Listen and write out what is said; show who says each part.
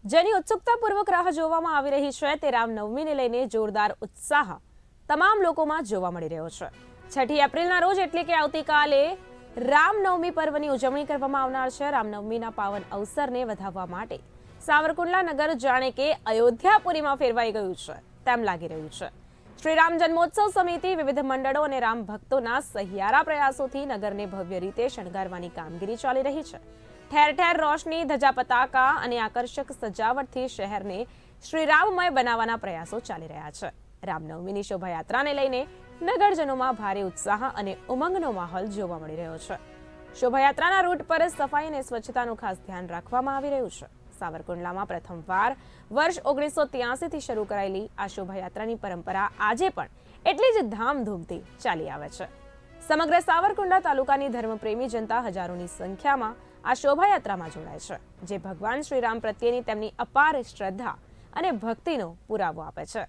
Speaker 1: જેની ઉત્સુકતાપૂર્વક રાહ જોવામાં આવી રહી છે તે રામનવમીને લઈને જોરદાર ઉત્સાહ તમામ લોકોમાં જોવા મળી રહ્યો છે। 6 એપ્રિલના રોજ એટલે કે આવતીકાલે રામનવમી પર્વની ઉજવણી કરવામાં આવનાર છે। રામનવમીના પાવન અવસરને વધાવવા માટે સાવરકુંડલા નગર જાણે કે અયોધ્યાપુરીમાં ફેરવાઈ ગયું છે તેમ લાગી રહ્યું છે। શ્રી રામ જન્મોત્સવ સમિતિ, વિવિધ મંડળો અને રામ ભક્તોના સહિયારા પ્રયાસોથી નગરને ભવ્ય રીતે શણગારવાની કામગીરી ચાલી રહી છે। ઠેર ઠેર રોશની, ધજા પતાકા અને આકર્ષક સજાવટથી શહેરને શ્રીરામમય બનાવવાના પ્રયાસો ચાલી રહ્યા છે। રામનવમીની શોભાયાત્રાને લઈને નગરજનોમાં ભારે ઉત્સાહ અને ઉમંગનો માહોલ જોવા મળી રહ્યો છે। શોભાયાત્રાના રૂટ પર સફાઈ અને સ્વચ્છતાનું ખાસ ધ્યાન રાખવામાં આવી રહ્યું છે। સાવરકુંડલામાં પ્રથમવાર વર્ષ 1983થી શરૂ કરાયેલી આ શોભાયાત્રાની પરંપરા આજે પણ એટલી જ ધામધૂમથી ચાલી આવે છે। સમગ્ર સાવરકુંડલા તાલુકાની ધર્મપ્રેમી જનતા હજારોની સંખ્યામાં આ શોભાયાત્રામાં જોડાય છે, જે ભગવાન શ્રીરામ પ્રત્યેની તેમની અપાર શ્રદ્ધા અને ભક્તિનો પુરાવો આપે છે।